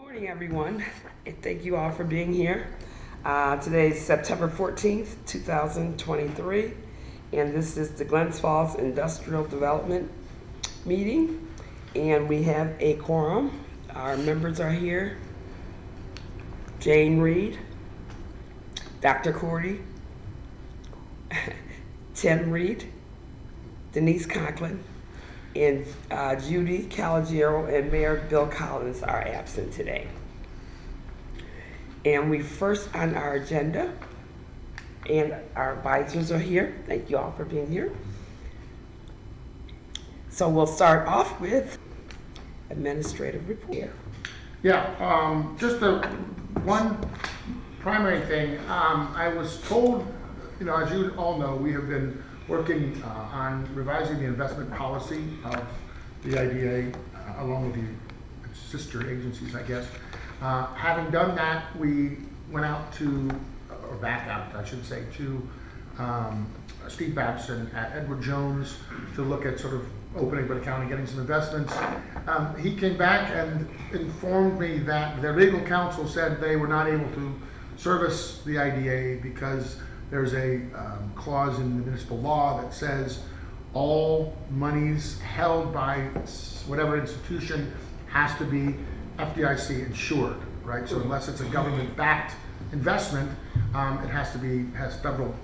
Morning, everyone, and thank you all for being here. Today is September 14th, 2023, and this is the Glens Falls Industrial Development meeting, and we have a quorum. Our members are here: Jane Reed, Dr. Cordy, Tim Reed, Denise Conklin, and Judy Calogero and Mayor Bill Collins are absent today. And we first on our agenda, and our advisors are here. Thank you all for being here. So we'll start off with administrative report. Yeah, just one primary thing. I was told, as you all know, we have been working on revising the investment policy of the IDA along with the sister agencies, I guess. Having done that, we went out to, or back out, I should say, to Steve Babson at Edward Jones to look at sort of opening Britta County, getting some investments. He came back and informed me that their legal counsel said they were not able to service the IDA because there's a clause in the municipal law that says all monies held by whatever institution has to be FDIC insured, right? So unless it's a government-backed investment, it has federal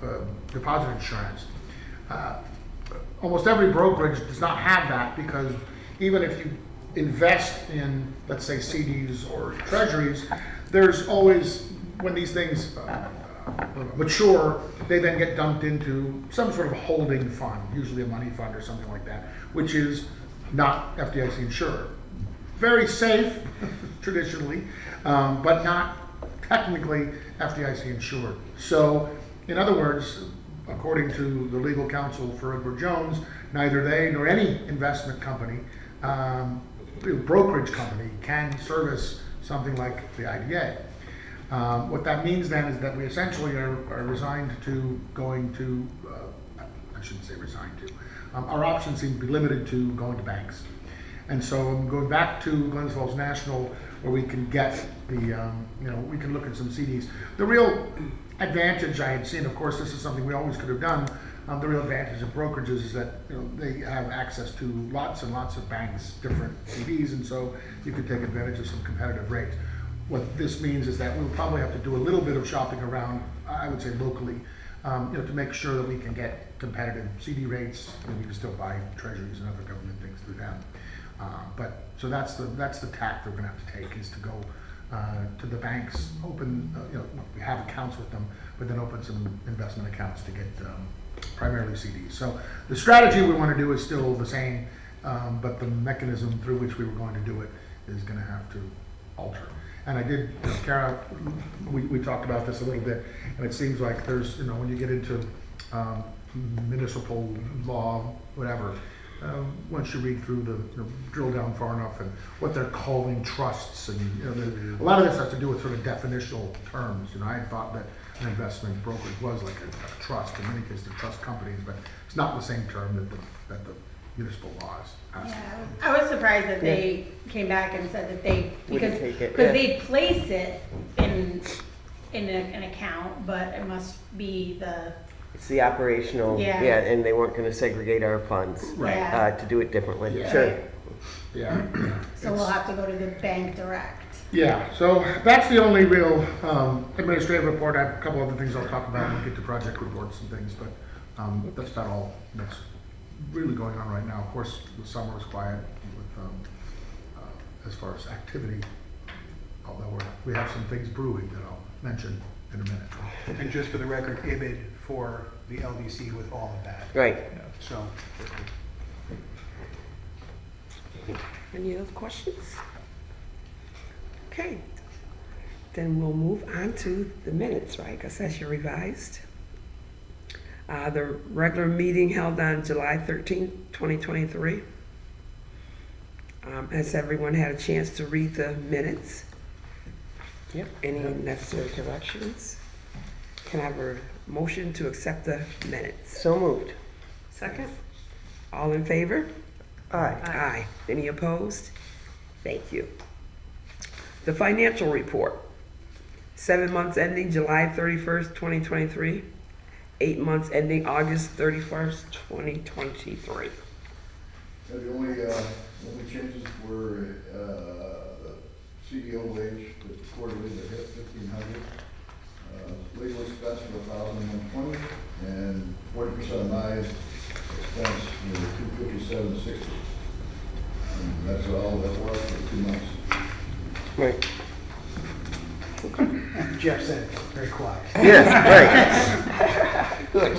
deposit insurance. Almost every brokerage does not have that because even if you invest in, let's say, CDs or treasuries, there's always, when these things mature, they then get dumped into some sort of holding fund, usually a money fund or something like that, which is not FDIC insured. Very safe, traditionally, but not technically FDIC insured. So, in other words, according to the legal counsel for Edward Jones, neither they nor any investment company, brokerage company, can service something like the IDA. What that means then is that we essentially are resigned to going to, I shouldn't say resigned to, our options seem to be limited to going to banks. And so I'm going back to Glens Falls National where we can get the, we can look at some CDs. The real advantage I had seen, of course, this is something we always could have done, the real advantage of brokerages is that they have access to lots and lots of banks, different CDs, and so you could take advantage of some competitive rates. What this means is that we'll probably have to do a little bit of shopping around, I would say locally, to make sure that we can get competitive CD rates, and we can still buy treasuries and other government things through them. So that's the tack we're going to have to take, is to go to the banks, open, we have accounts with them, but then open some investment accounts to get primarily CDs. So the strategy we want to do is still the same, but the mechanism through which we were going to do it is going to have to alter. And I did, Kara, we talked about this a little bit, and it seems like there's, when you get into municipal law, whatever, once you read through drill down far enough and what they're calling trusts, and a lot of this has to do with sort of definitional terms. I had thought that an investment brokerage was like a trust. In many cases, they're trust companies, but it's not the same term that the municipal laws. Yeah, I was surprised that they came back and said that because they place it in an account, but it must be it's the operational, and they weren't going to segregate our funds, right? To do it differently. Yeah. Sure. Yeah. So we'll have to go to the bank direct. Yeah. So that's the only real administrative report. I have a couple other things I'll talk about when we get to project reports and things, but that's about all that's really going on right now. Of course, the summer is quiet with as far as activity, although we have some things brewing that I'll mention in a minute. And just for the record, IBID for the LDC with all of that. Right. So. Any other questions? Okay, then we'll move on to the minutes, right? Because that's your revised. The regular meeting held on July 13th, 2023. Has everyone had a chance to read the minutes? Yep. Any necessary corrections? Can I have a motion to accept the minutes? So moved. Second? All in favor? Aye. Aye. Any opposed? Thank you. The financial report. 7 months ending July 31st, 2023. 8 months ending August 31st, 2023. The only changes were, CEO wage, the quarterly that hit 1,500. Legal expense for 1,120, and 40% of my expense were 257.60. And that's all that was for 2 months. Right. Jeff said, very quiet. Yeah, right. Good.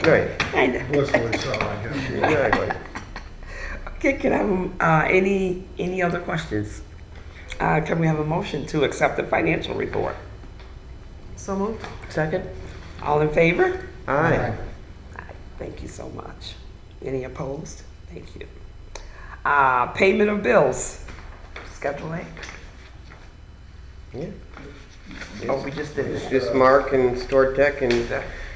Right. Kinda. Blissfully so, I guess. Exactly. Okay, can I have any other questions? Can we have a motion to accept the financial report? So moved. Second? All in favor? Aye. Aye. Thank you so much. Any opposed? Thank you. Payment of bills. Schedule A. Yeah. Oh, we just did It's it. just Mark and Store Tech, and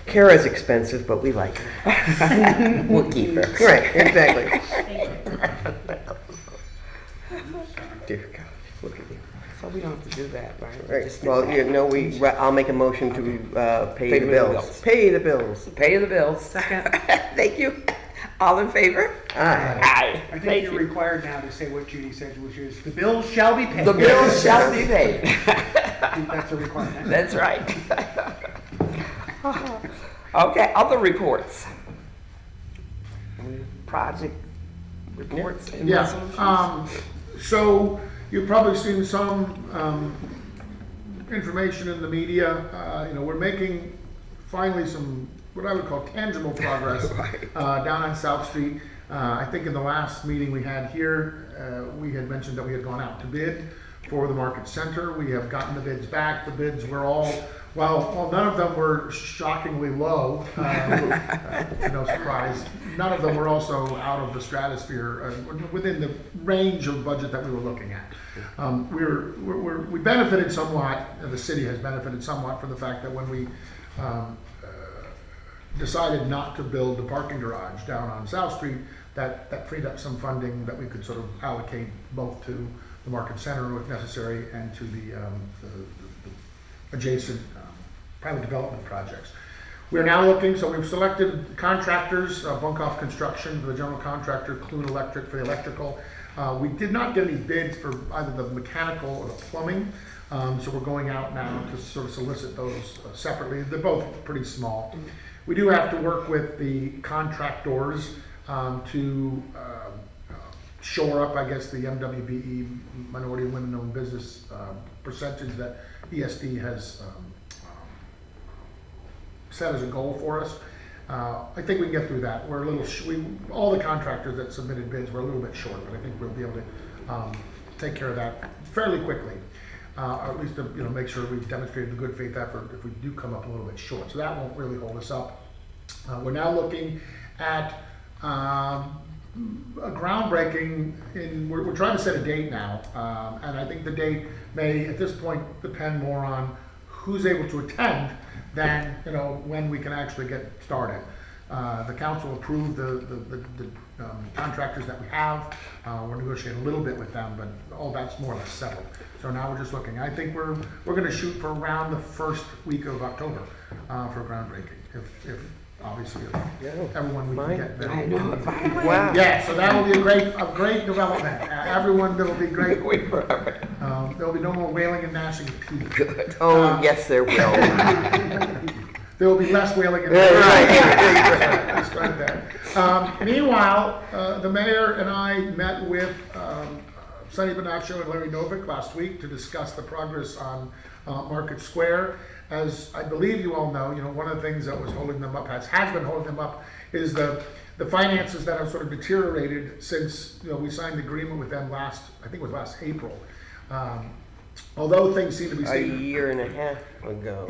Kara's expensive, but we like her. We'll keep her. Right, exactly. Dear God, look at you. So we don't have to do that, right? We Right, just did well, that. you know, I'll make a motion to pay the bills. Pay the bills. Pay the bills. Second. Thank you. All in favor? Aye. Aye. I think Thank you're you. required now to say what Judy said, which is, the bills shall be paid. The bills shall be paid. I think that's a requirement. That's right. Okay, other reports. Project reports and Yeah, resolutions. so you've probably seen some information in the media. We're making finally some, what I would call tangible progress down on South Street. I think in the last meeting we had here, we had mentioned that we had gone out to bid for the market center. We have gotten the bids back. The bids were all, well, none of them were shockingly low, no surprise. None of them were also out of the stratosphere, within the range of budget that we were looking at. We benefited somewhat, and the city has benefited somewhat from the fact that when we decided not to build the parking garage down on South Street, that freed up some funding that we could sort of allocate both to the market center if necessary and to the adjacent private development projects. We're now looking, so we've selected contractors, Bunkoff Construction for the general contractor, Clune Electric for the electrical. We did not get any bids for either the mechanical or the plumbing, so we're going out now to sort of solicit those separately. They're both pretty small. We do have to work with the contractors to shore up, I guess, the MWBE, Minority and Women-Owned Business percentage that ESD has set as a goal for us. I think we can get through that. We're a little, all the contractors that submitted bids were a little bit short, but I think we'll be able to take care of that fairly quickly. Or at least to, make sure we've demonstrated a good faith effort if we do come up a little bit short. So that won't really hold us up. We're now looking at a groundbreaking we're trying to set a date now. And I think the date may, at this point, depend more on who's able to attend than, when we can actually get started. The council approved the contractors that we have. We're negotiating a little bit with them, but all that's more or less settled. So now we're just looking. I think we're going to shoot for around the first week of October for groundbreaking. If obviously everyone we can get there. I know. Wow. Yeah, so that will be a great development. Everyone, that'll be great. There'll be no more wailing and gnashing of teeth. Good. Oh, yes, there will. There will be less wailing and Right. describe that. Meanwhile, the mayor and I met with Sonny Bonaccio and Larry Novick last week to discuss the progress on Market Square. As I believe you all know, one of the things that was holding them up, has been holding them up, is the finances that have sort of deteriorated since we signed the agreement with them I think it was last April. Although things seem to be A year and a half ago.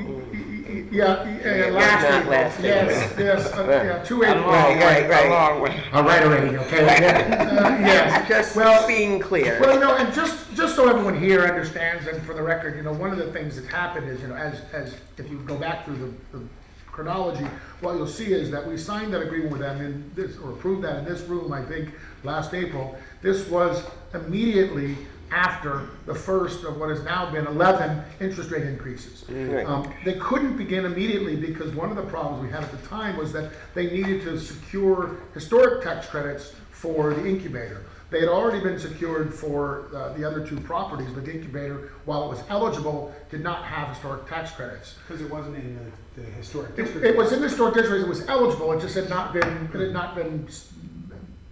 last April. Yes, 2 April. Right. A long way. All right already, okay? Yes. Just being clear. Well, and just so everyone here understands, and for the record, one of the things that's happened is, as if you go back through the chronology, what you'll see is that we signed that agreement with them or approved that in this room, I think, last April. This was immediately after the first of what has now been 11 interest rate increases. Right. They couldn't begin immediately because one of the problems we had at the time was that they needed to secure historic tax credits for the incubator. They had already been secured for the other two properties, but the incubator, while it was eligible, did not have historic tax credits. Because it wasn't in the historic district. It was in the historic district, it was eligible, it just had not been,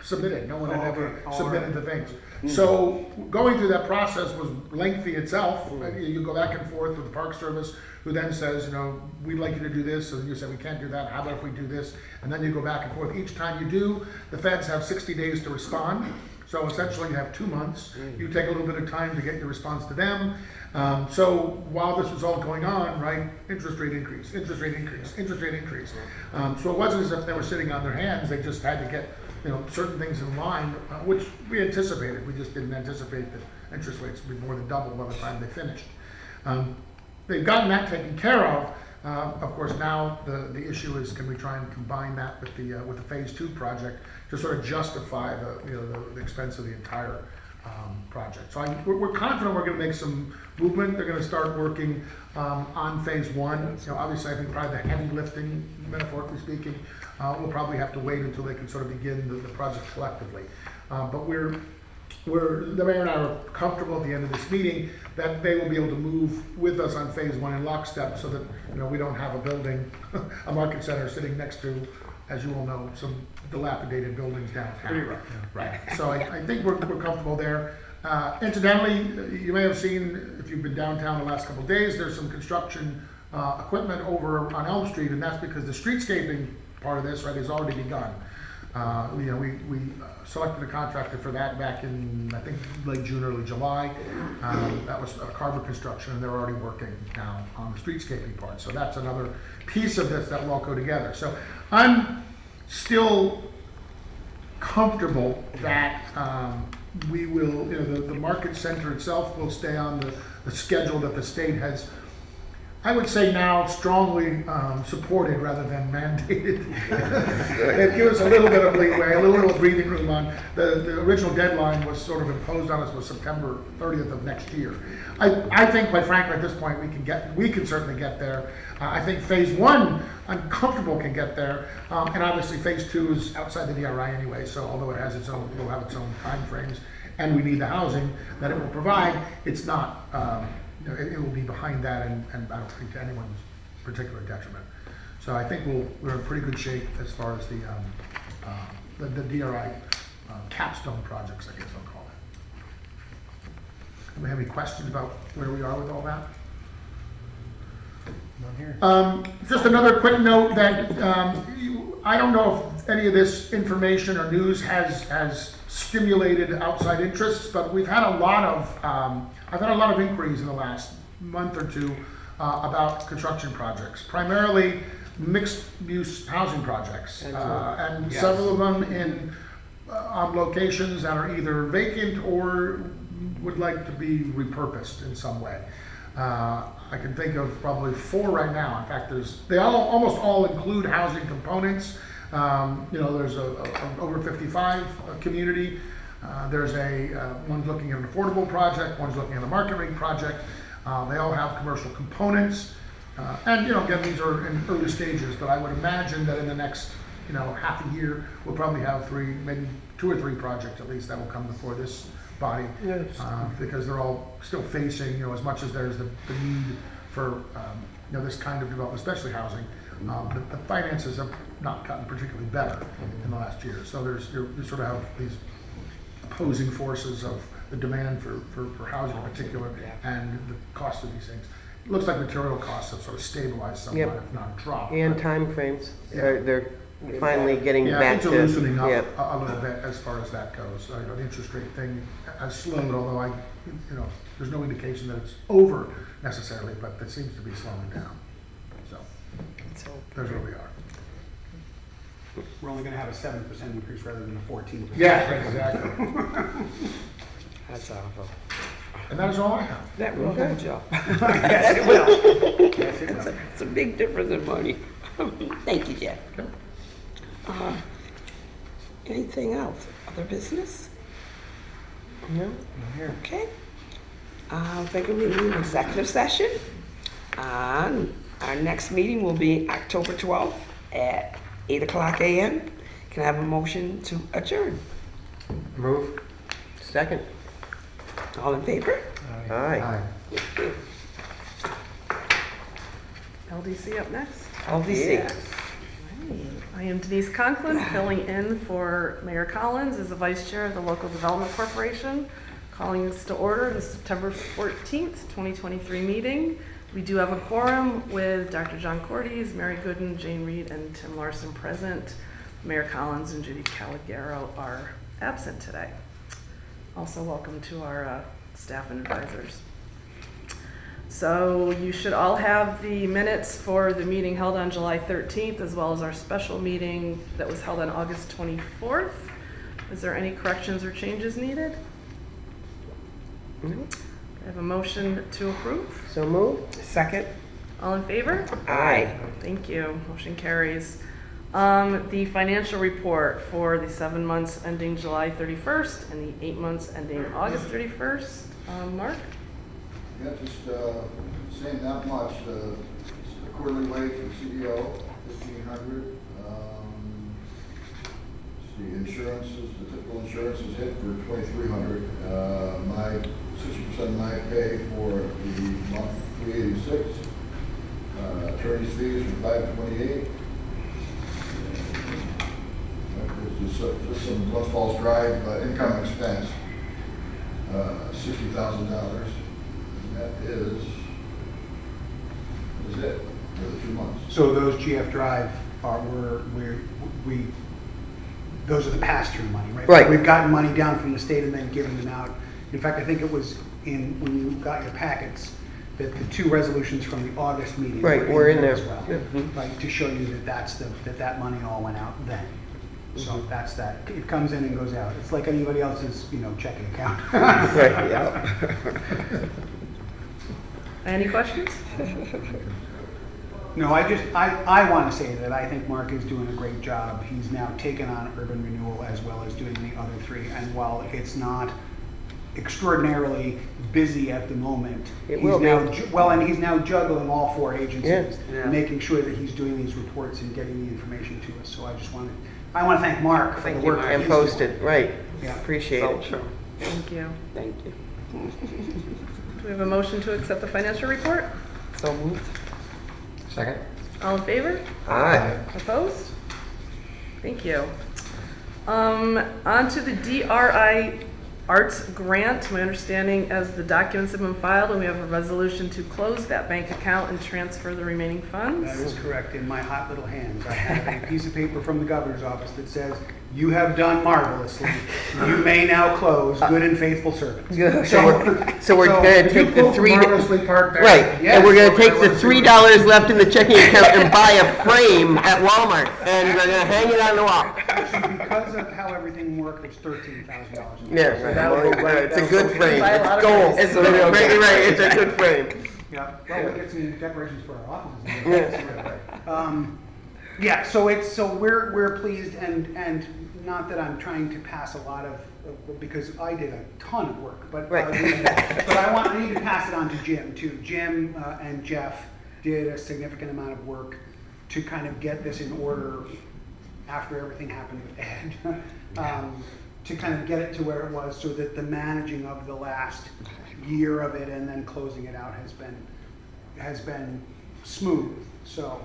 submitted. No one had Oh, ever okay. All submitted right. the things. So going through that process was lengthy itself. You go back and forth with the Park Service, who then says, you know, we'd like you to do this, and you say, we can't do that, how about if we do this? And then you go back and forth. Each time you do, the feds have 60 days to respond. So essentially you have 2 months. You take a little bit of time to get your response to them. So while this was all going on, right, interest rate increase, interest rate increase, interest rate increase. So it wasn't as if they were sitting on their hands, they just had to get, you know, certain things in line, which we anticipated. We just didn't anticipate that interest rates would be more than double by the time they finished. They've gotten that taken care of. Of course, now the issue is, can we try and combine that with the phase 2 project to sort of justify the expense of the entire project. So we're confident we're going to make some movement. They're going to start working on phase 1. You know, obviously, I think probably the heavy lifting, metaphorically speaking, we'll probably have to wait until they can sort of begin the project collectively. But the mayor and I are comfortable at the end of this meeting that they will be able to move with us on phase 1 in lockstep, so that, you know, we don't have a building, a market center sitting next to, as you all know, some dilapidated buildings downtown. Pretty rough. Right. So I think we're comfortable there. Incidentally, you may have seen, if you've been downtown the last couple of days, there's some construction equipment over on Elm Street, and that's because the streetscaping part of this, right, has already begun. We selected a contractor for that back in, I think, late June, early July. That was Carver Construction, and they're already working now on the streetscaping part. So that's another piece of this that will all go together. So I'm still comfortable that we will, you know, the market center itself will stay on the schedule that the state has, I would say now, strongly supported rather than mandated. It gives us a little bit of leeway, a little breathing room on. The original deadline was sort of imposed on us was September 30th of next year. I think, quite frankly, at this point, we can certainly get there. I think phase 1, I'm comfortable can get there. And obviously phase 2 is outside the DRI anyway, so although it has will have its own time frames, and we need the housing that it will provide, it's not, it will be behind that, and I don't think to anyone's particular detriment. So I think we're in pretty good shape as far as the DRI capstone projects, I guess I'll call it. Do we have any questions about where we are with all that? Not here. Just another quick note that I don't know if any of this information or news has stimulated outside interests, but we've had a lot of I've had a lot of inquiries in the last month or two about construction projects, primarily mixed-use housing projects, and several of them on locations that are either vacant or would like to be repurposed in some way. I can think of probably 4 right now. In fact, they almost all include housing components. There's a over 55 community. There's one's looking at an affordable project, one's looking at a market rate project. They all have commercial components. And again, these are in early stages, but I would imagine that in the next half a year, we'll probably have 3, maybe 2 or 3 projects at least that will come before this body. Yes. Because they're all still facing, as much as there's the need for this kind of development, especially housing, the finances have not gotten particularly better in the last year. So you sort of have these opposing forces of the demand for housing in particular and the cost of these things. It looks like material costs have sort of stabilized somewhat, Yep. if not dropped. And but- time frames, Yeah. they're finally getting Yeah, back things are to. loosening up Yep. a little bit as far as that goes. The interest rate thing has slowed, although there's no indication that it's over necessarily, but it seems to be slowing down. So there's where we are. We're only gonna have a 7% increase rather than a 14%. Yeah, exactly. That's awful. And that is all I have. That will Okay. hold you up. Yes, it will. Yes, it will. It's a big difference in money. Thank you, Jeff. Okay. Anything else? Other business? No? Not here. Okay. I think we need an executive session. Our next meeting will be October 12th at 8:00 a.m. Can I have a motion to adjourn? Move. Second. All in favor? Aye. LDC up next. LDC. Yes. I am Denise Conklin, filling in for Mayor Collins as the Vice Chair of the Local Development Corporation. Calling this to order the September 14th, 2023 meeting. We do have a quorum with Dr. John Cordes, Mary Gooden, Jane Reed, and Tim Larson present. Mayor Collins and Judy Calagaro are absent today. Also, welcome to our staff and advisors. So you should all have the minutes for the meeting held on July 13th, as well as our special meeting that was held on August 24th. Is there any corrections or changes needed? I have a motion to approve. So move. Second? All in favor? Aye. Thank you. Motion carries. The financial report for the 7 months ending July 31st and the 8 months ending August 31st. Mark? Yeah, just saying not much. The quarterly wage for CEO, $1,500. The insurances, the typical insurances hit for $2,300. My 60% of my pay for the month $386. Attorney's fees for $528. Just some Glens Falls Drive income expense, $60,000. That is it for the 2 months. So those GF Drive those are the pass-through money, right? Right. We've gotten money down from the state and then given them out. In fact, I think it was when you got your packets, that the 2 resolutions from the August meeting Right, we're in there. as well. Right, to show you that that money all went out then. So that's that. It comes in and goes out. It's like anybody else's, checking account. Right, yeah. Any questions? No, I want to say that I think Mark is doing a great job. He's now taken on urban renewal as well as doing the other 3. And while it's not extraordinarily busy at the moment, It will be. and he's now juggling all 4 agencies, Yeah. making sure that he's doing these reports and getting the information to us. So I want to thank Mark for Thank the you, work Mark. that And he's post doing. it, right. Yeah. Appreciate So it. true. Thank you. Thank you. Do we have a motion to accept the financial report? So moved. Second. All in favor? Aye. Opposed? Thank you. On to the DRI Arts Grant. My understanding as the documents have been filed and we have a resolution to close that bank account and transfer the remaining funds. That is correct. In my hot little hands, I have a piece of paper from the governor's office that says, "You have done marvelously. You may now close. Good and faithful servants." So we're gonna take the $3. Marvelously parked there. Right, and we're gonna Yes. take the $3 left in the checking account and buy a frame at Walmart, and we're gonna hang it on the wall. Actually, because of how everything worked, it's $13,000. Yeah, right. Well, it's a good frame. Buy a lot It's of gold. frames. Right, it's a good frame. Yeah, well, we get some decorations for our offices. Yeah. Yeah, so we're pleased, and not that I'm trying to pass a lot of, because I did a ton of work, but Right. but I need to pass it on to Jim too. Jim and Jeff did a significant amount of work to kind of get this in order after everything happened with Ed. To kind of get it to where it was, so that the managing of the last year of it and then closing it out has been smooth. So,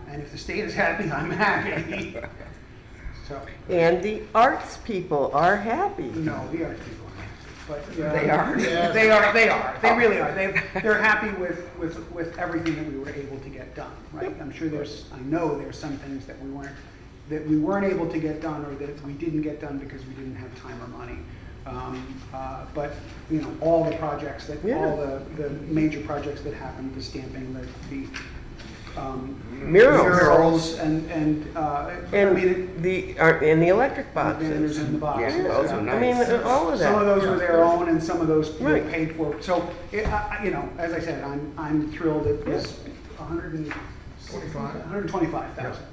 and if the state is happy, I'm happy. So, And the arts people are happy. no, the other people aren't happy, but They are? They are. They really are. They're happy with everything that we were able to get done. Right? I know there's some things that we weren't able to get done, or that we didn't get done because we didn't have time or money. But all the projects all the major projects that happened, the stamping, the Murals. and And the electric banners boxes. in the boxes. Yeah, those are I nice. mean, all of that. Some of those were their own, and some of those were Right. paid for. So, as I said, I'm thrilled. It was 125,000.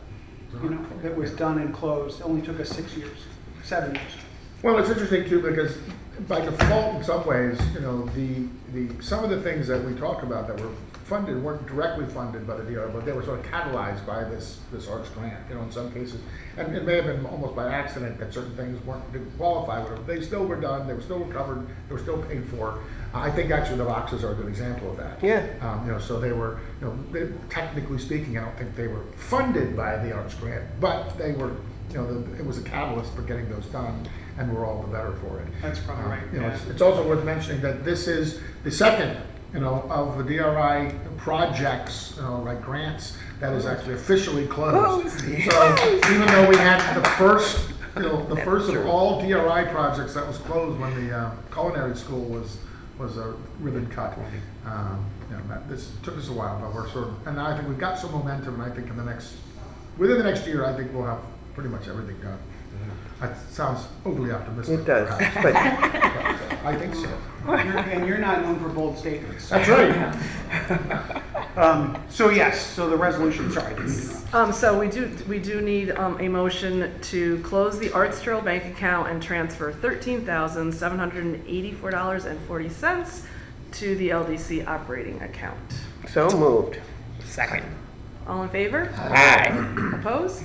That was done and closed. It only took us 7 years. Well, it's interesting too, because by default, in some ways, you know, some of the things that we talk about that were funded weren't directly funded by the DRI, but they were sort of catalyzed by this arts grant, you know, in some cases. And it may have been almost by accident that certain things didn't qualify, but they still were done, they were still recovered, they were still paid for. I think actually the boxes are a good example of that. Yeah. You know, so they were, you know, technically speaking, I don't think they were funded by the arts grant, but they were, you know, it was a catalyst for getting those done, and we're all the better for it. That's probably right. You know, Yeah. it's also worth mentioning that this is the second, you know, of the DRI projects, you know, like grants, that is actually officially closed. So even though we had the first, you know, the first of all DRI projects that was closed when the culinary school was a ribbon cut. You know, this took us a while, but we're sort of, and now I think we've got some momentum, and I think within the next year, I think we'll have pretty much everything done. That sounds overly optimistic. It does, perhaps, but I think so. And you're not known for bold statements. That's right. So yes, so the resolution, sorry. I didn't mean to interrupt. So we do need a motion to close the Arts Trail bank account and transfer $13,784.40 to the LDC operating account. so moved. Second. All in favor? Aye. Opposed?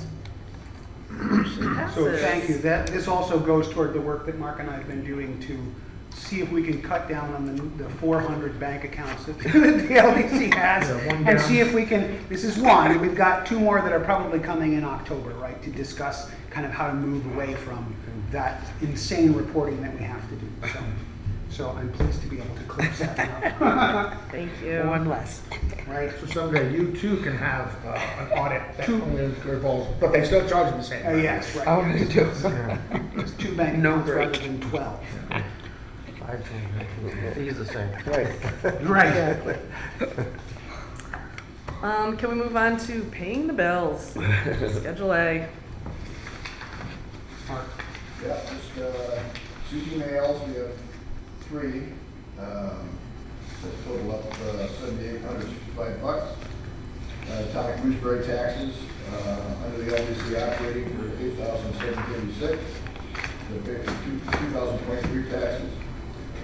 Motion passes. So thank you. This also goes toward the work that Mark and I have been doing to see if we can cut down on the 400 bank accounts that the LDC has, Yeah, one and down. see if we can, this is one, we've got two more that are probably coming in October, right, to discuss kind of how to move away from that insane reporting that we have to do. So I'm pleased to be able to close that up. Thank you. One less. Right? So someday you too can have an audit that only revolves, but they still charge you the same. Right? Yes, right. I want to do. It's 2 bank No accounts rather break. than 12. He's the same. Right. Right. Can we move on to paying the bills? Schedule A. Mark. Yeah, just, CG mails, we have 3, that total up $7,865. Town of Gooseberry taxes, under the LDC operating for $8,736. The 2023 taxes.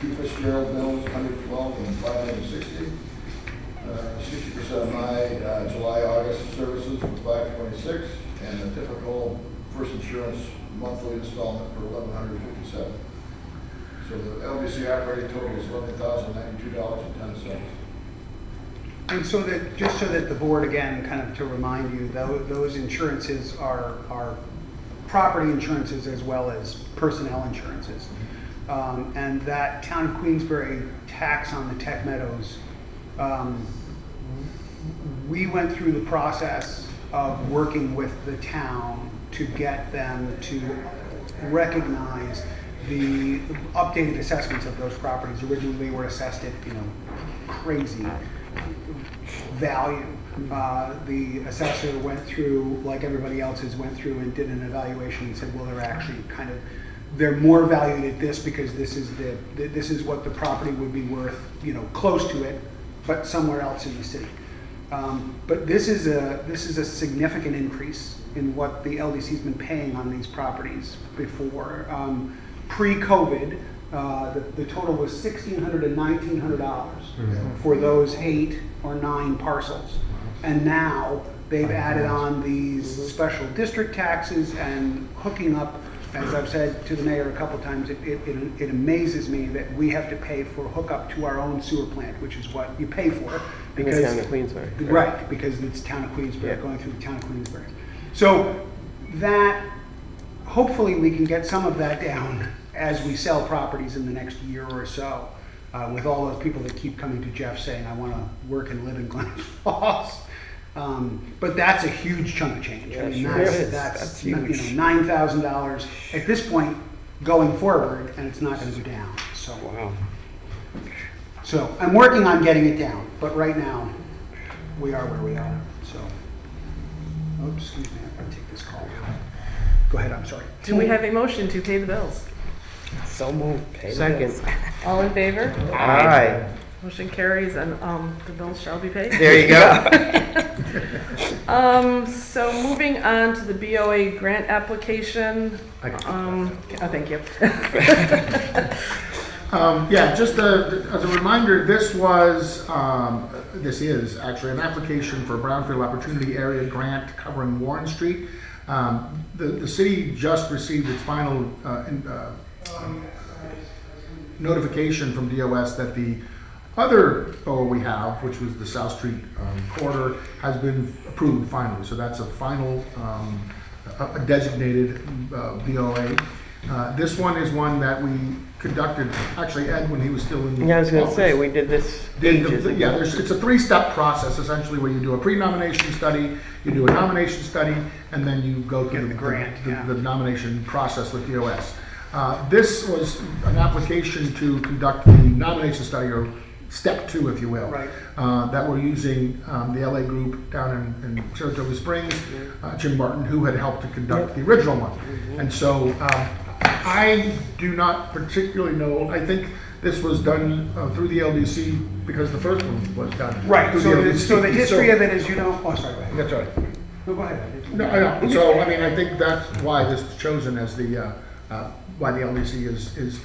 2 Fitzgerald bills, $112 and $560. 60% of my July, August services for $526, and the typical first insurance monthly installment for $1,157. So the LDC operating total is $11,092.10. And so that, just so that the board, again, kind of to remind you, those insurances are property insurances as well as personnel insurances. And that Town of Queensbury tax on the Tech Meadows, we went through the process of working with the town to get them to recognize the updated assessments of those properties. Originally, they were assessed at, crazy value. The assessor went through, like everybody else has went through, and did an evaluation and said, well, they're more valued at this because this is what the property would be worth, close to it, but somewhere else in the city. But this is a significant increase in what the LDC's been paying on these properties before. Pre-COVID, the total was $1,600 and $1,900 for those 8 or 9 parcels. And now they've added on these special district taxes and hooking up. As I've said to the mayor a couple of times, it amazes me that we have to pay for hookup to our own sewer plant, which is what you pay for. Because Because Town of Queensbury. Right, because it's Town of Queensbury, Yeah. going through the Town of Queensbury. So that, hopefully we can get some of that down as we sell properties in the next year or so, with all those people that keep coming to Jeff saying, I want to work and live in Glens Falls. But that's a huge chunk of change. Yeah, sure is. That's huge. $9,000 at this point going forward, and it's not going to go down. So, Wow. so I'm working on getting it down, but right now we are where we are. So, oh, excuse me, I've got to take this call. Go ahead. I'm sorry. Do we have a motion to pay the bills? So moved. Pay the Second. bills. All in favor? Aye. Motion carries and the bills shall be paid. There you go. So moving on to the BOA grant application. Thank you. Yeah, just as a reminder, this is actually an application for a Brownfield Opportunity Area Grant covering Warren Street. The city just received its final notification from DOS that the other BOA we have, which was the South Street corridor, has been approved finally. So that's a final a designated BOA. This one is one that we conducted, actually Ed, when he was still in Yeah, I was going to office, say, we did this ages ago. yeah, it's a three-step process essentially, where you do a pre-nomination study, you do a nomination study, and then you go through the grant, yeah. the nomination process with DOS. This was an application to conduct the nomination study, or step 2, if you will. Right. That we're using the LA group down in Saratoga Springs, Jim Martin, who had helped to conduct the original one. And so I do not particularly know, I think this was done through the LDC because the first one was done. Right, through so the the, LDC. so the history of it is, you know, oh, sorry, go ahead. That's right. No, go ahead. No, I know. So, I mean, I think that's why this is chosen as the, why the LDC is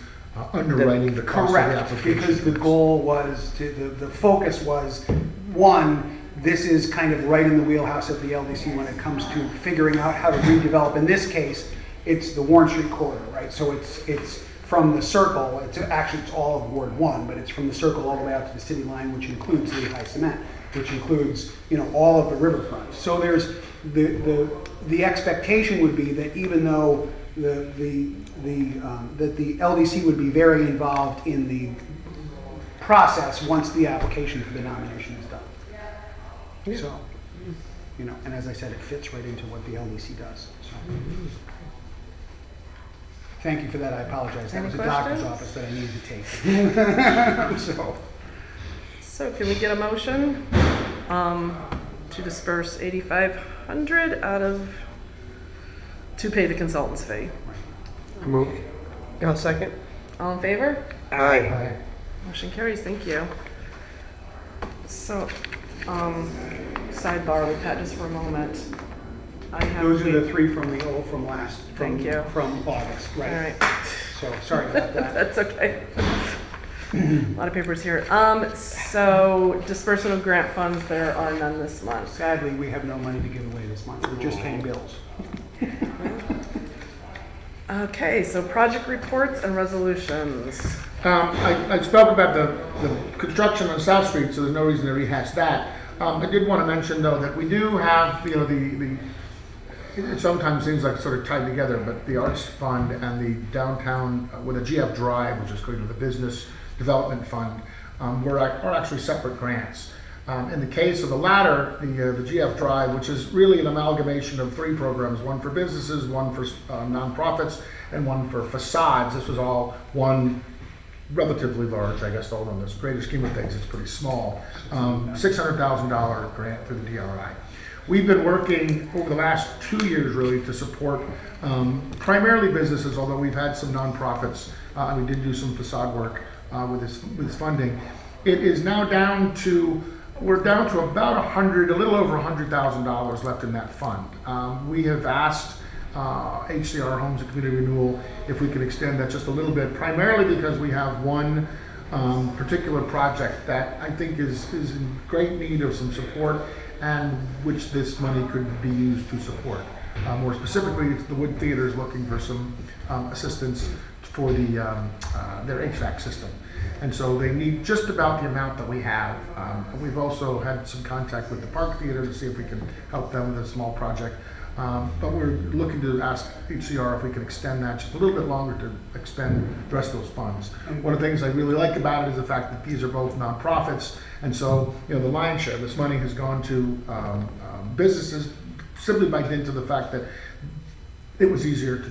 underwriting the cost of the Correct, application. because the goal was the focus was, one, this is kind of right in the wheelhouse of the LDC when it comes to figuring out how to redevelop. In this case, it's the Warren Street corridor, right? So it's from the circle, it's all of Ward 1, but it's from the circle all the way out to the city line, which includes City High Cement, which includes, you know, all of the riverfront. So there's the expectation would be that even though that the LDC would be very involved in the process once the application for the nomination is done. So, you know, and as I said, it fits right into what the LDC does. So. Thank you for that. I apologize. That Any was a doctor's questions? office that I needed to take. So can we get a motion to disperse $8,500 to pay the consultant's fee? Move. I'll second. All in favor? Aye. Motion carries, thank you. So, sidebar with Pat just for a moment. I have Those are the three from last. Thank you. From August, right? All right. So sorry about that. That's okay. A lot of papers here. So disbursement of grant funds, there are none this month. Sadly, we have no money to give away this month. We're just paying bills. Okay, so project reports and resolutions. I spoke about the construction on South Street, so there's no reason to rehash that. I did want to mention, though, that we do have, you know, it sometimes seems like sort of tied together, but the Arts Fund and the downtown, with a GF Drive, which is going to the Business Development Fund, are actually separate grants. In the case of the latter, the GF Drive, which is really an amalgamation of 3 programs, one for businesses, one for nonprofits, and one for facades. This was all one relatively large, I guess, although in the greater scheme of things, it's pretty small, $600,000 grant through the DRI. We've been working over the last 2 years really to support primarily businesses, although we've had some nonprofits, and we did do some facade work with this funding. It is now down to, we're down to about a little over $100,000 left in that fund. We have asked HCR, Homes and Community Renewal, if we could extend that just a little bit, primarily because we have one particular project that I think is in great need of some support, and which this money could be used to support. More specifically, it's the Wood Theater is looking for some assistance for their HVAC system. And so they need just about the amount that we have. We've also had some contact with the Park Theater to see if we can help them with a small project. But we're looking to ask HCR if we can extend that just a little bit longer to expend the rest of those funds. One of the things I really like about it is the fact that these are both nonprofits, and so, you know, the lion's share of this money has gone to businesses simply by dint of the fact that it was easier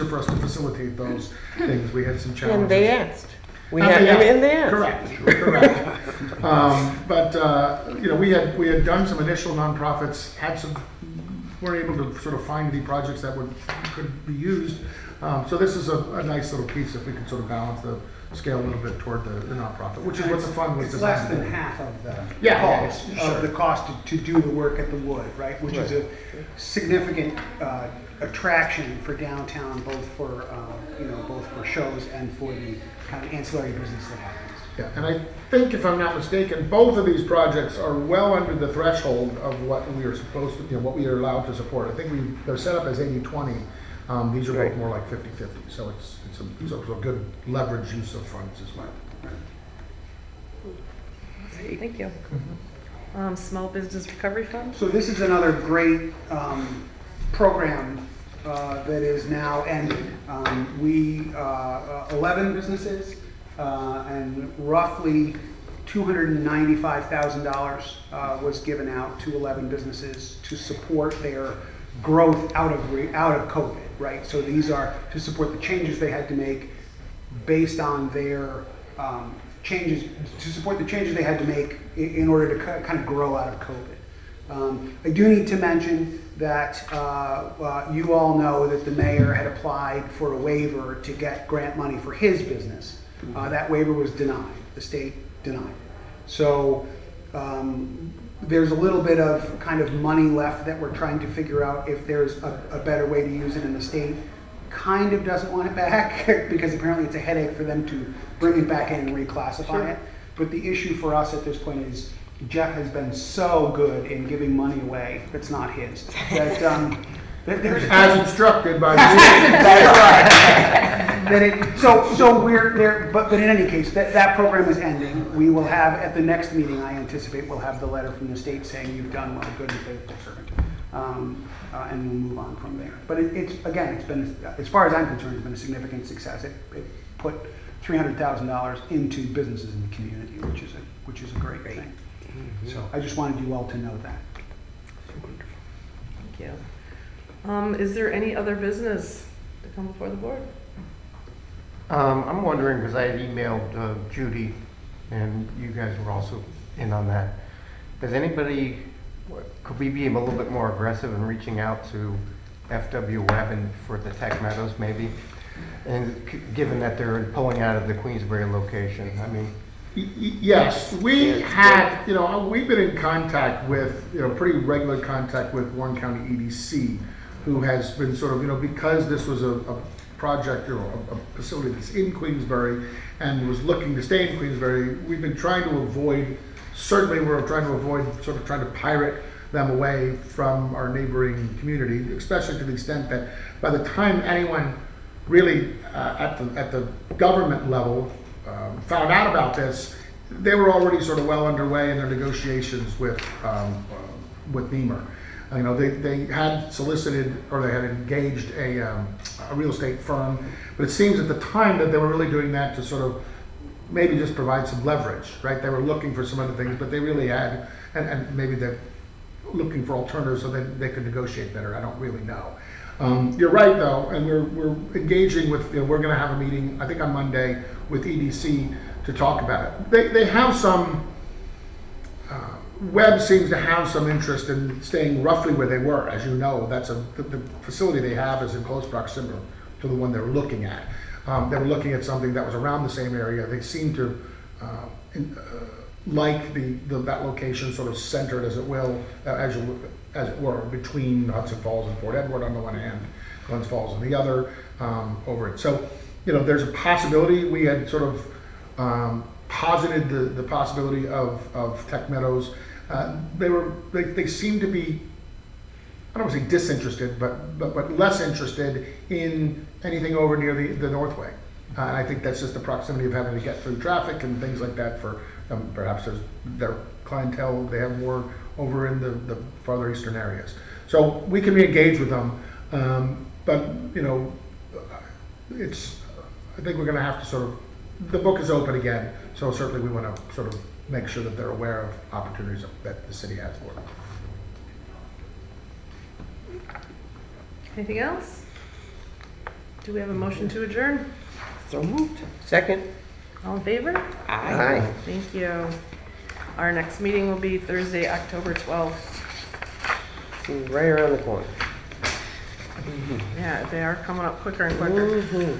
for us to facilitate those things. We had some challenges. And they asked. We had them in there. Correct. But you know, we had done some initial nonprofits, had some weren't able to sort of find any projects that could be used. So this is a nice little piece if we can sort of balance the scale a little bit toward the nonprofit, which is what the fund was It's less designed to than do. half of the Yeah, cost, yeah, sure. of the cost to do the work at the Wood, right? Which is a significant attraction for downtown, both for, both for shows and for the kind of ancillary business that happens. Yeah, and I think if I'm not mistaken, both of these projects are well under the threshold of what we are supposed to, what we are allowed to support. I think they're set up as 80-20. These are both Right. more like 50-50, so it's a good leverage use of funds as well. Thank you. Small Business Recovery Fund? So this is another great program that is now ended. 11 businesses and roughly $295,000 was given out to 11 businesses to support their growth out of COVID, right? So these are to support the changes they had to make based on their changes, to support the changes they had to make in order to kind of grow out of COVID. I do need to mention that you all know that the mayor had applied for a waiver to get grant money for his business. That waiver was denied. The state denied it. So there's a little bit of kind of money left that we're trying to figure out if there's a better way to use it, and the state kind of doesn't want it back because apparently it's a headache for them to bring it back in and reclassify it. But the issue for us at this point is Jeff has been so good in giving money away that's not his. That there's As instructed by the so we're there, but in any case, that program is ending. We will have at the next meeting, I anticipate we'll have the letter from the state saying you've done well, good and faithful servant, and we'll move on from there. But it's been, as far as I'm concerned, it's been a significant success. It put $300,000 into businesses in the community, which is a great thing. So I just wanted you all to know that. Thank you. Is there any other business to come before the board? I'm wondering, because I had emailed Judy, and you guys were also in on that. Could we be a little bit more aggressive in reaching out to FW Webb and for the Tech Meadows maybe? And given that they're pulling out of the Queensbury location, I mean. Yes, we had, we've been in contact with, pretty regular contact with Warren County EDC, who has been sort of, because this was a project, a facility that's in Queensbury and was looking to stay in Queensbury, we've been trying to avoid, certainly we're trying to avoid sort of trying to pirate them away from our neighboring community, especially to the extent that by the time anyone really at the government level found out about this, they were already sort of well underway in their negotiations with NEMR. They had solicited or they had engaged a real estate firm, but it seems at the time that they were really doing that to sort of maybe just provide some leverage, right? They were looking for some other things, but they really had, and maybe they're looking for alternatives so that they could negotiate better. I don't really know. You're right though, and we're engaging with, we're going to have a meeting, I think on Monday, with EDC to talk about it. They have some, Webb seems to have some interest in staying roughly where they were. As you know, that's the facility they have is in close proximity to the one they're looking at. They were looking at something that was around the same area. They seem to like that location sort of centered, as it were, between Hudson Falls and Port Edward on the one hand, Glens Falls on the other, over it. So, there's a possibility. We had sort of posited the possibility of Tech Meadows. They seem to be, I don't want to say disinterested, but less interested in anything over near the Northway. And I think that's just the proximity of having to get through traffic and things like that for perhaps their clientele. They have more over in the farther eastern areas. So we can re-engage with them, but I think we're going to have to sort of, the book is open again, so certainly we want to sort of make sure that they're aware of opportunities that the city has for them. Anything else? Do we have a motion to adjourn? So moved. Second? All in favor? Aye. Thank you. Our next meeting will be Thursday, October 12th. Right around the corner. Yeah, they are coming up quicker and quicker. Mhm.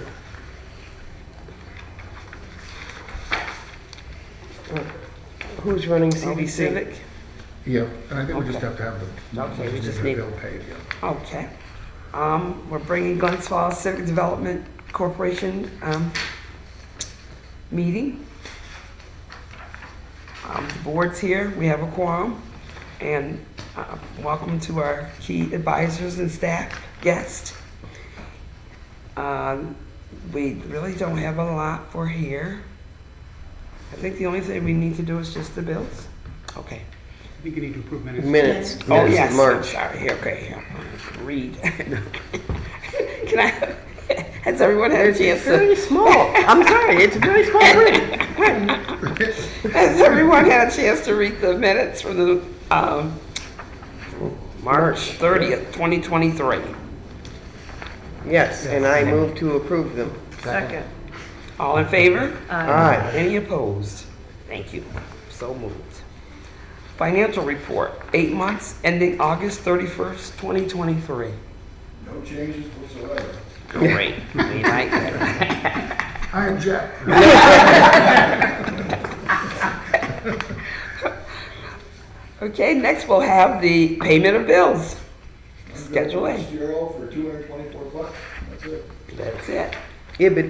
Who's running Are we CDC? civic? Yeah, and I think we just have to have the. Okay, we just the need- bill paid, yeah. Okay. We're bringing Glens Falls Civic Development Corporation, meeting. The board's here, we have a quorum, and, welcome to our key advisors and staff, guests. We really don't have a lot for here. I think the only thing we need to do is just the bills. Okay. I think you need to approve minutes. Minutes. Oh, Minutes yes, of I'm March. sorry, here, okay, here, read. Can I, has everyone had a It's chance very to, small. I'm sorry, it's very small print. has everyone had a chance to read the minutes from the, March 30th, 2023? Yes, and I move to approve them. Second. All in favor? Aye. Any opposed? Thank you. So moved. Financial report, 8 months ending August 31st, 2023. No changes whatsoever. Great. We like that. I object. Okay, next we'll have the payment of bills. Schedule A. Zero for $224, that's it. That's it. Yeah, but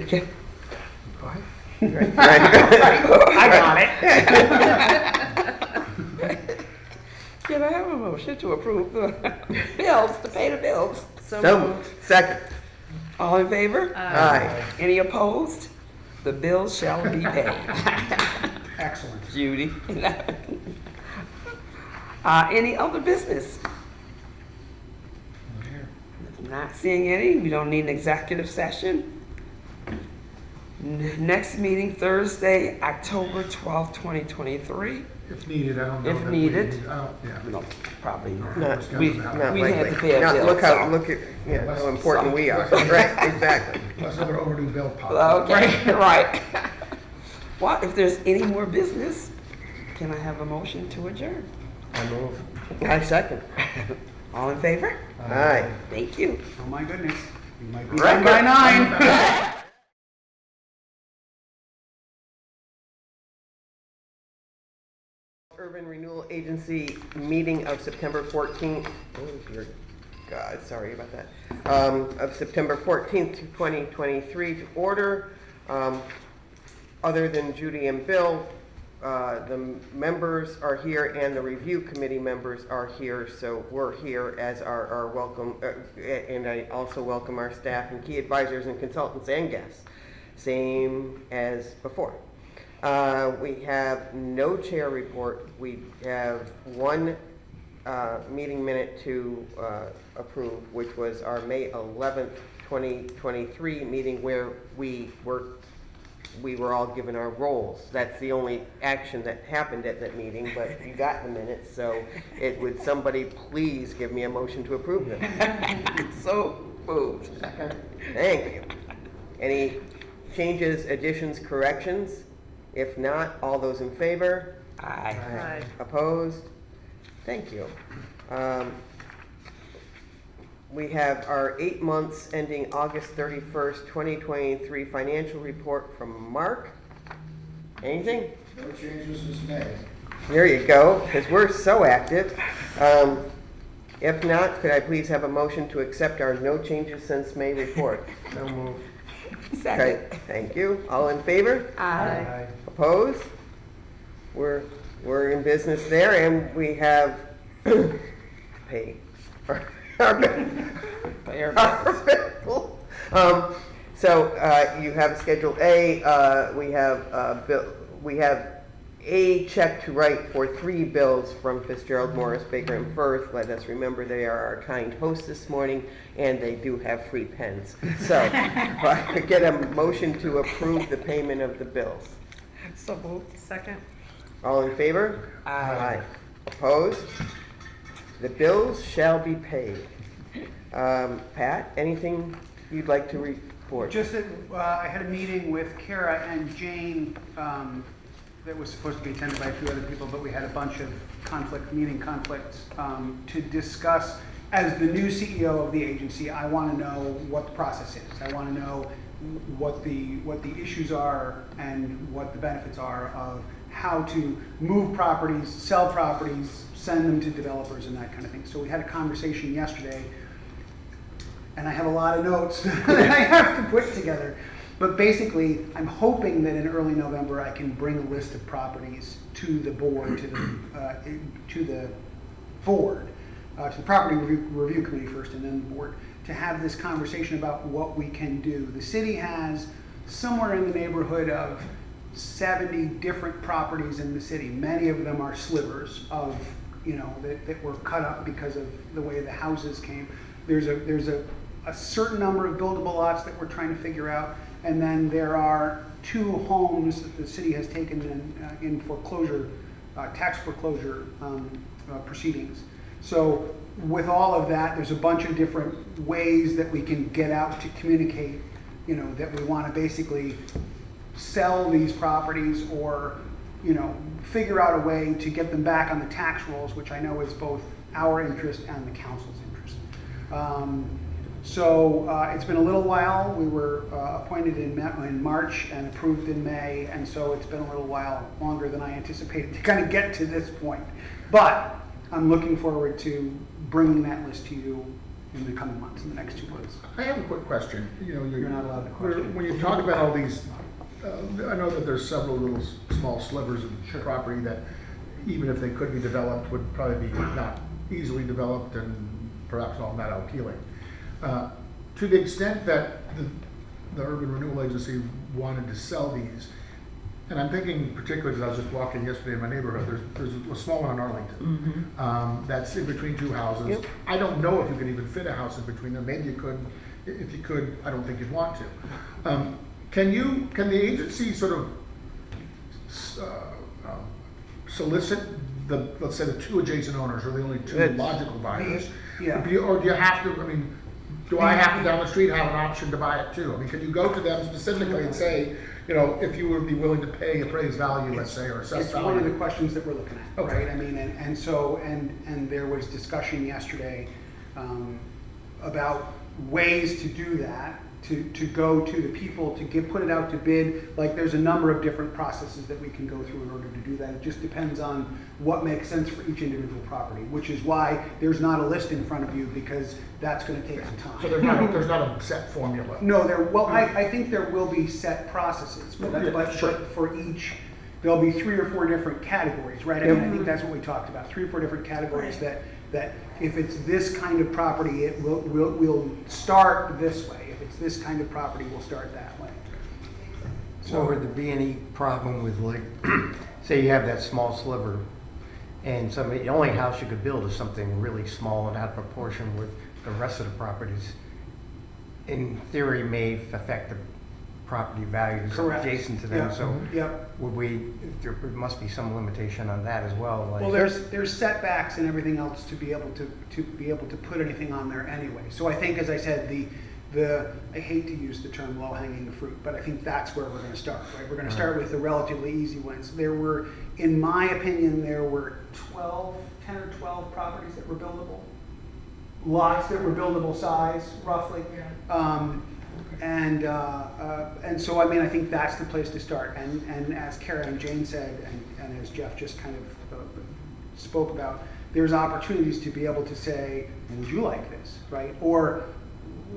I got it. Can I have a motion to approve the bills, to pay the bills? so moved. Second. All in favor? Aye. Any opposed? The bills shall be paid. Excellent. Judy. Any other business? Not seeing any, we don't need an executive session. Next meeting Thursday, October 12th, 2023. If needed, I don't know. If that we needed. need- I don't, yeah. No, probably not. Not, We- not we had likely. to pay a Not- bill, Look how, so- look at, yeah, how important we are. Right, exactly. Plus another overdue bill pop up. Okay, right. Well, if there's any more business, can I have a motion to adjourn? I move. I second. All in favor? Aye. Thank you. Oh my goodness. We might be Right. done by 9. Urban Renewal Agency meeting of September 14th. Oh, dear God, sorry about that. Of September 14th, 2023 to order. Other than Judy and Bill, the members are here and the review committee members are here, so we're here as our welcome, and I also welcome our staff and key advisors and consultants and guests, same as before. We have no chair report. We have one meeting minute to approve, which was our May 11th, 2023 meeting where we were all given our roles. That's the only action that happened at that meeting, but you got the minutes, so would somebody please give me a motion to approve them? So moved. Thank you. Any changes, additions, corrections? If not, all those in favor? Aye. Aye. Opposed? Thank you. We have our 8 months ending August 31st, 2023 financial report from Mark. Anything? No changes since May. There you go, because we're so active. If not, could I please have a motion to accept our no changes since May report? So move. Second. Okay, thank you. All in favor? Aye. Opposed? We're in business there, and we have pay. Pay our bills. So you have Schedule A. We have a check to write for 3 bills from Fitzgerald, Morris, Baker, and Firth. Let us remember they are our kind hosts this morning, and they do have free pens. So if I could get a motion to approve the payment of the bills. So moved. Second. All in favor? Aye. Opposed? The bills shall be paid. Pat, anything you'd like to report? Just that I had a meeting with Kara and Jane that was supposed to be attended by a few other people, but we had a bunch of meeting conflicts to discuss as the new CEO of the agency, I want to know what the process is. I want to know what the issues are and what the benefits are of how to move properties, sell properties, send them to developers and that kind of thing. So we had a conversation yesterday, and I have a lot of notes that I have to put together. But basically, I'm hoping that in early November I can bring a list of properties to the board, to the property review committee first, and then the board, to have this conversation about what we can do. The city has somewhere in the neighborhood of 70 different properties in the city. Many of them are slivers of, that were cut up because of the way the houses came. There's a certain number of buildable lots that we're trying to figure out, and then there are 2 homes that the city has taken in foreclosure, tax foreclosure proceedings. So with all of that, there's a bunch of different ways that we can get out to communicate, that we want to basically sell these properties or, figure out a way to get them back on the tax rolls, which I know is both our interest and the council's interest. It's been a little while. We were appointed in March and approved in May, and so it's been a little while longer than I anticipated to kind of get to this point. But I'm looking forward to bringing that list to you in the coming months, in the next 2 months. I have a quick question. You're not allowed to question. When you talk about all these, I know that there's several little small slivers of property that, even if they could be developed, would probably be not easily developed and perhaps all not appealing. To the extent that the Urban Renewal Agency wanted to sell these, and I'm thinking particularly because I was just walking yesterday in my neighborhood, there's a small one in Arlington that's in between 2 houses. Yep. I don't know if you could even fit a house in between them. Maybe you could. If you could, I don't think you'd want to. Can the agency sort of solicit let's say the 2 adjacent owners or the only 2 logical buyers? Yeah. Or do you have to, do I have to down the street have an option to buy it too? Can you go to them specifically and say, if you would be willing to pay appraised value, let's say, or assessed value? It's one of the questions that we're looking at, Okay. right? And there was discussion yesterday about ways to do that, to go to the people, to put it out to bid. Like, there's a number of different processes that we can go through in order to do that. It just depends on what makes sense for each individual property, which is why there's not a list in front of you, because that's going to take some time. So there's not a set formula? No, I think there will be set processes, but for each, there'll be 3 or 4 different categories, right? I think that's what we talked about, 3 or 4 different categories that if it's this kind of property, it will start this way. If it's this kind of property, we'll start that way. So would there be any problem with, like, say you have that small sliver and the only house you could build is something really small and out of proportion with the rest of the properties, in theory may affect the property values Correct. adjacent to them. Yep. So Yep. there must be some limitation on that as well. Like, Well, there's setbacks and everything else to be able to put anything on there anyway. So I think, as I said, I hate to use the term low-hanging fruit, but I think that's where we're going to start, right? We're going to start with the relatively easy ones. In my opinion, there were 10 or 12 properties that were buildable. Lots that were buildable size, roughly. And so, I think that's the place to start. And as Kara and Jane said, and as Jeff just kind of spoke about, there's opportunities to be able to say, would you like this, right? Or,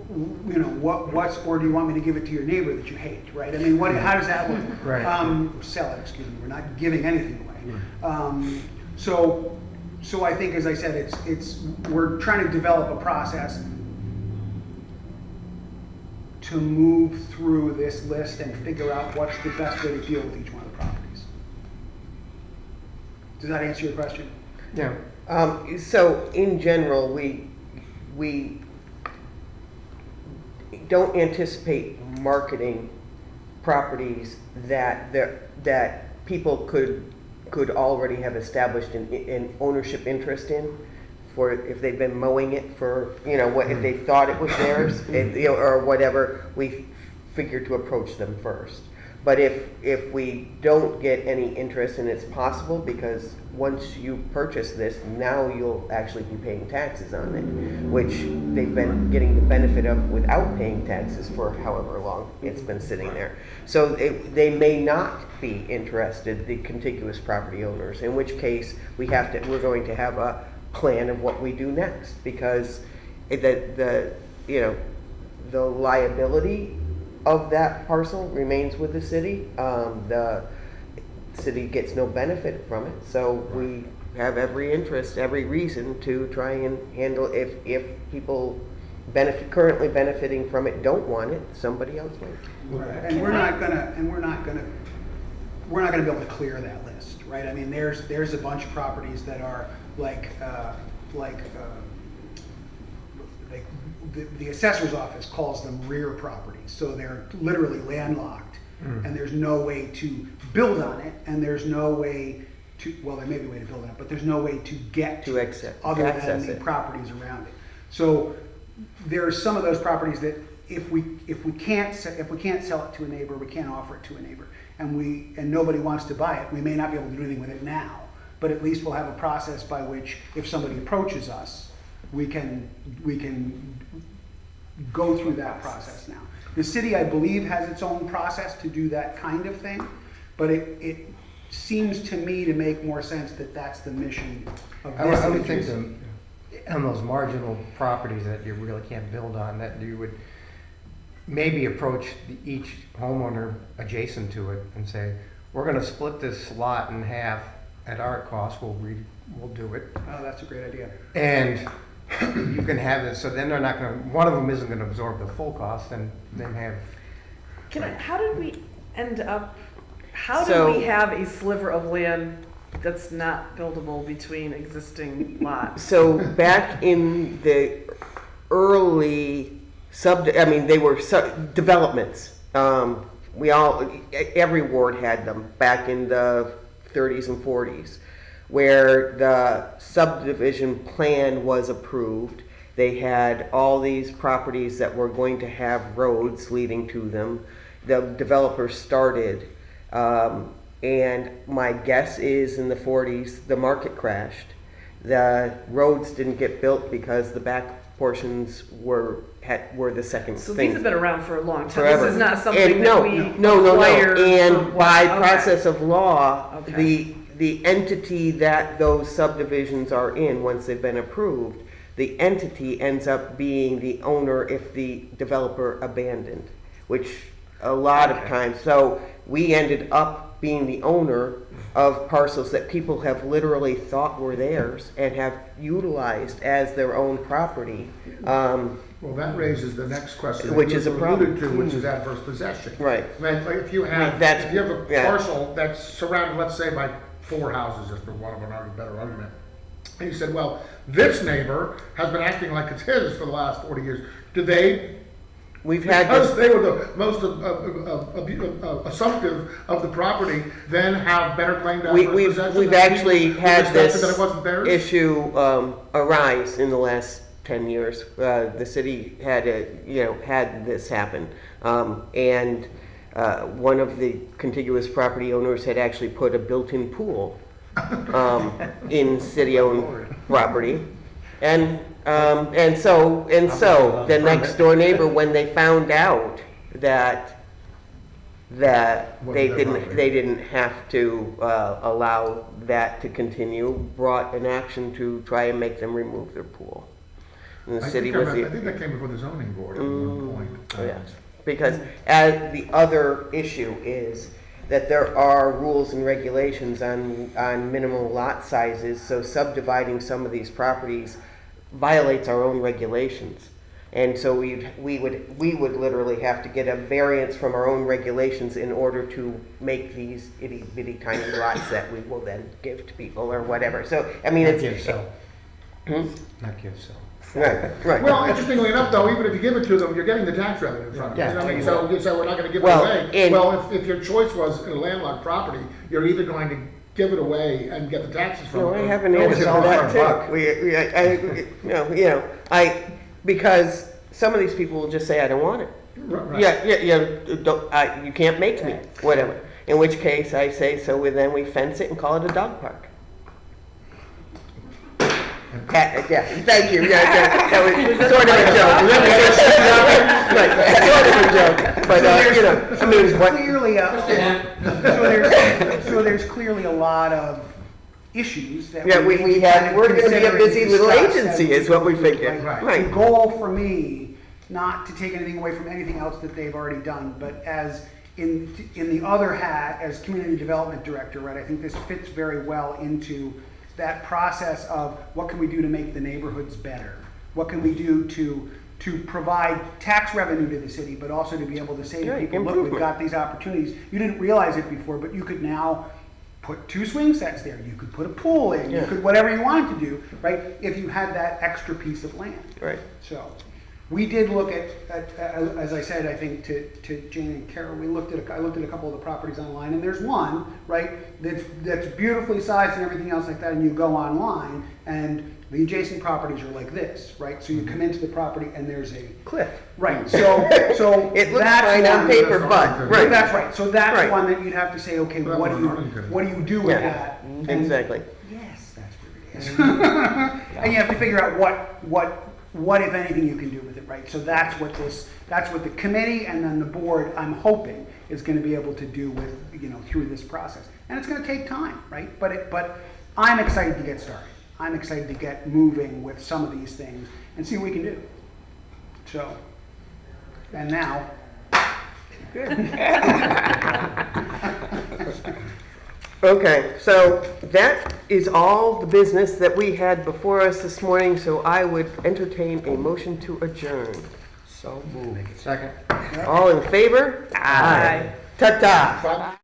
or do you want me to give it to your neighbor that you hate, right? How does that work? Right. Sell it, excuse me. We're not giving anything away. So I think, as I said, we're trying to develop a process to move through this list and figure out what's the best way to deal with each one of the properties. Does that answer your question? yeah. So in general, we don't anticipate marketing properties that people could already have established an ownership interest in, for if they've been mowing it for, if they thought it was theirs, or whatever. We figure to approach them first. But if we don't get any interest, and it's possible, because once you purchase this, now you'll actually be paying taxes on it, which they've been getting the benefit of without paying taxes for however long it's been sitting there. So they may not be interested, the contiguous property owners, in which case we're going to have a plan of what we do next, because the liability of that parcel remains with the city. The city gets no benefit from it, so we have every interest, every reason to try and handle, if people currently benefiting from it don't want it, somebody else will. Right. And we're not gonna be able to clear that list, right? I mean, there's a bunch of properties that are like the assessor's office calls them rear properties, so they're literally landlocked, and there's no way to build on it, and there's no way to, well, there may be a way to build on it, but there's no way to get To exit, other than access the it. properties around it. So there are some of those properties that if we can't sell it to a neighbor, we can't offer it to a neighbor, and nobody wants to buy it, we may not be able to do anything with it now, but at least we'll have a process by which, if somebody approaches us, we can go through that process now. The city, I believe, has its own process to do that kind of thing, but it seems to me to make more sense that that's the mission of this. I would think on those marginal properties that you really can't build on, that you would maybe approach each homeowner adjacent to it and say, we're gonna split this lot in half at our cost, we'll do it. Oh, that's a great idea. And you can have it, so then they're not gonna, one of them isn't gonna absorb the full cost, and then have. How did we end up, how So- did we have a sliver of land that's not buildable between existing lots? So back in the early they were developments. Every ward had them back in the 30s and 40s, where the subdivision plan was approved. They had all these properties that were going to have roads leading to them. The developers started, and my guess is in the 40s, the market crashed. The roads didn't get built because the back portions were the second So thing. these have been around for a long time. Forever. This is not something And that we acquired. And from by what- okay. process of law, Okay. the entity that those subdivisions are in, once they've been approved, the entity ends up being the owner if the developer abandoned, which a lot of times. So we ended up being the owner of parcels that people have literally thought were theirs and have utilized as their own property. Well, that raises the next question. Which that is a you problem. alluded to, which is adverse possession. Right. I mean, like, if you have a yeah. parcel that's surrounded, let's say, by 4 houses, just for one of a better argument, and you said, well, this neighbor has been acting like it's his for the last 40 years. Do they, We've had because this, they were the most assumptive of the property, then have better claim to adverse possession? we've than actually people had who suspected this that it wasn't theirs? issue arise in the last 10 years. The city had this happen, and one of the contiguous property owners had actually put a built-in pool in city-owned property, and so the next door neighbor, when they found out that they didn't have to allow that to continue, brought an action to try and make them remove their pool. And the city was I think that came before the zoning board at one point. Oh, yes, because the other issue is that there are rules and regulations on minimal lot sizes, so subdividing some of these properties violates our own regulations. And so we would literally have to get a variance from our own regulations in order to make these itty bitty tiny lots that we will then give to people or whatever. So, I mean, Not it's. give, sell. Hmm? Not give, sell. Right. Well, interestingly enough, though, even if you give it to them, you're getting the tax revenue from it. Yeah. I mean, so we're not going to give Well, it away. and- Well, if your choice was a landlocked property, you're either going to give it away and get the taxes from No, it. I have an or answer it's for all that $100. too. Because some of these people will just say, I don't want it. Right. You can't make me, whatever. In which case, I say, so then we fence it and call it a dog park. Yeah, thank you, that was sort of a joke. Right, sort of a joke, but, I mean, what, There's clearly a lot of issues that yeah, we need we to kind of we're gonna be consider a and busy little discuss agency, as is what we go through, figured. The goal for me, not to take anything away from anything else that they've already done, but as in the other hat, as community development director, right, I think this fits very well into that process of what can we do to make the neighborhoods better? What can we do to provide tax revenue to the city, but also to be able to say to people, look, we've got these opportunities. You didn't realize it before, but you could now put 2 swing sets there. You could put a pool in. You could whatever you wanted to do, right? If you had that extra piece of land. Right. So we did look at as I said, I think to Jane and Carol, I looked at a couple of the properties online, and there's one, right, that's beautifully sized and everything else like that, and you go online, and the adjacent properties are like this, right? So you come into the property, and there's a cliff. right. So It looks that's fine on one- paper, but, Right. right. That's right. So that's Right. one that you'd have to say, okay, Well, what do Arlington. you do with Yeah. that? And- Exactly. Yes, that's where it is. And you have to figure out what if anything you can do with it, right? So that's what the committee and then the board, I'm hoping, is going to be able to do with, through this process. And it's going to take time, right? But I'm excited to get started. I'm excited to get moving with some of these things and see what we can do. So, and now. Okay, so that is all the business that we had before us this morning, so I would entertain a motion to adjourn. So moved. Second. All in favor? Aye. Ta-ta.